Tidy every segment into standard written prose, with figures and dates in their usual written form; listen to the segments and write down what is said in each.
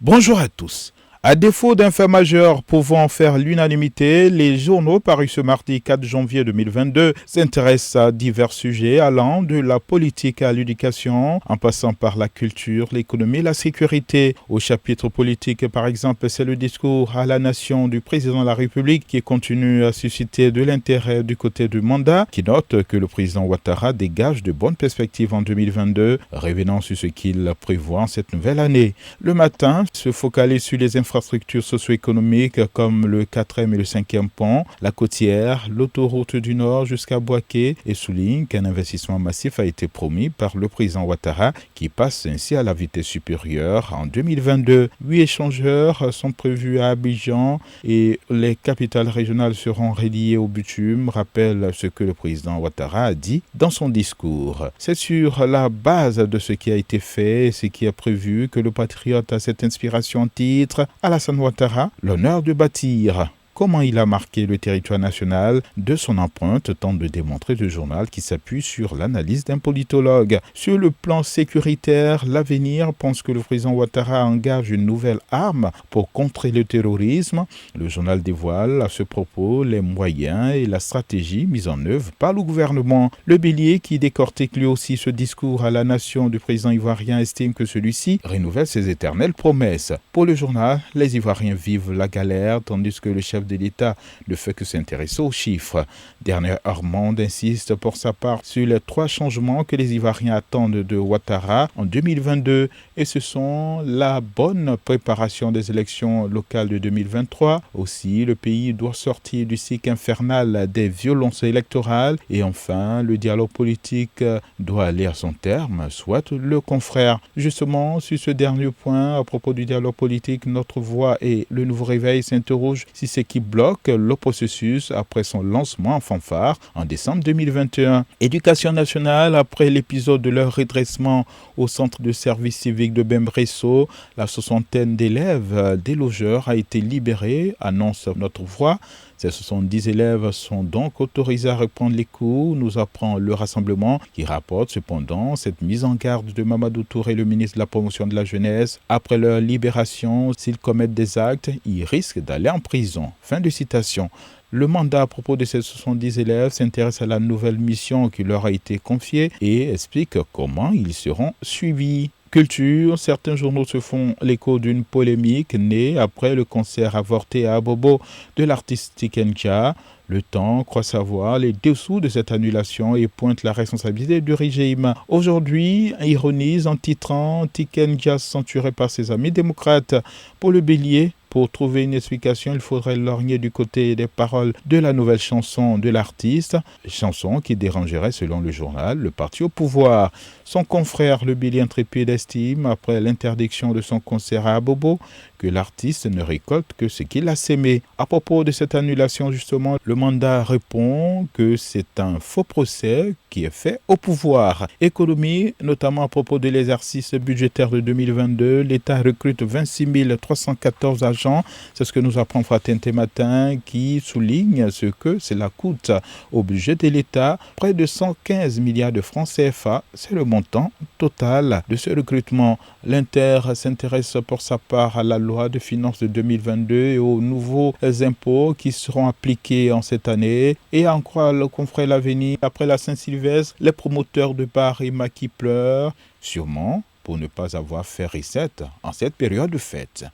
Bonjour à tous. À défaut d'un fait majeur pouvant faire l'unanimité, les journaux parus ce mardi 4 janvier 2022 s'intéressent à divers sujets allant de la politique à l'éducation, en passant par la culture, l'économie et la sécurité. Au chapitre politique, par exemple, c'est le discours à la nation du président de la République qui continue à susciter de l'intérêt du côté du mandat, qui note que le président Ouattara dégage de bonnes perspectives en 2022, revenant sur ce qu'il prévoit en cette nouvelle année. Le matin se focalise sur les infrastructures socio-économiques comme le 4e et le 5e pont, la côtière, l'autoroute du Nord jusqu'à Boaké et souligne qu'un investissement massif a été promis par le président Ouattara qui passe ainsi à la vitesse supérieure en 2022. 8 échangeurs sont prévus à Abidjan et les capitales régionales seront reliées au bitume, rappelle ce que le président Ouattara a dit dans son discours. C'est sur la base de ce qui a été fait et ce qui est prévu que le patriote a cette inspiration titre Alassane Ouattara, l'honneur de bâtir. Comment il a marqué le territoire national de son empreinte tente de démontrer le journal qui s'appuie sur l'analyse d'un politologue. Sur le plan sécuritaire, l'avenir pense que le président Ouattara engage une nouvelle arme pour contrer le terrorisme. Le journal dévoile à ce propos les moyens et la stratégie mise en œuvre par le gouvernement. Le Bélier, qui décortique lui aussi ce discours à la nation du président ivoirien, estime que celui-ci renouvelle ses éternelles promesses. Pour le journal, les Ivoiriens vivent la galère tandis que le chef de l'État ne fait que s'intéresser aux chiffres. Dernier Armand insiste pour sa part sur les 3 changements que les Ivoiriens attendent de Ouattara en 2022 et ce sont la bonne préparation des élections locales de 2023. Aussi, le pays doit sortir du cycle infernal des violences électorales et enfin, le dialogue politique doit aller à son terme, soit le confrère. Justement, sur ce dernier point, à propos du dialogue politique, Notre Voix et Le Nouveau Réveil s'interrogent si ce qui bloque le processus après son lancement en fanfare en décembre 2021. Éducation nationale, après l'épisode de leur redressement au centre de service civique de Bembresso, la 60aine d'élèves délogeurs a été libérée, annonce Notre Voix. Ces 70 élèves sont donc autorisés à reprendre les cours, nous apprend le rassemblement qui rapporte cependant cette mise en garde de Mamadou Touré, le ministre de la Promotion de la Jeunesse. Après leur libération, s'ils commettent des actes, ils risquent d'aller en prison. Fin de citation. Le mandat à propos de ces 70 élèves s'intéresse à la nouvelle mission qui leur a été confiée et explique comment ils seront suivis. Culture, certains journaux se font l'écho d'une polémique née après le concert avorté à Abobo de l'artiste Tiken Jah. Le Temps croit savoir les dessous de cette annulation et pointe la responsabilité du régime. Aujourd'hui, ironise en titrant Tiken Jah censuré par ses amis démocrates. Pour le Bélier, pour trouver une explication, il faudrait lorgner du côté des paroles de la nouvelle chanson de l'artiste, chanson qui dérangerait, selon le journal, le parti au pouvoir. Son confrère, le Bélier intrépide, estime, après l'interdiction de son concert à Abobo, que l'artiste ne récolte que ce qu'il a sémé. À propos de cette annulation, justement, le mandat répond que c'est un faux procès qui est fait au pouvoir. Économie, notamment à propos de l'exercice budgétaire de 2022, l'État recrute 26 314 agents. C'est ce que nous apprend Fraternité Matin, qui souligne ce que cela coûte au budget de l'État. Près de 115 milliards de francs CFA, c'est le montant total de ce recrutement. L'Inter s'intéresse pour sa part à la loi de finances de 2022 et aux nouveaux impôts qui seront appliqués en cette année. Et à en croire le confrère L'Avenir, après la Saint-Sylvestre, les promoteurs de bars et maquis pleurent, sûrement pour ne pas avoir fait recette en cette période de fête.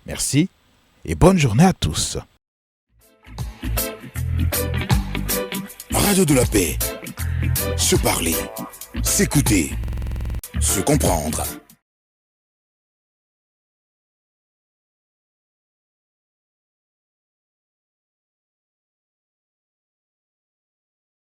Merci et bonne journée à tous. Radio de la paix. Se parler, s'écouter, se comprendre.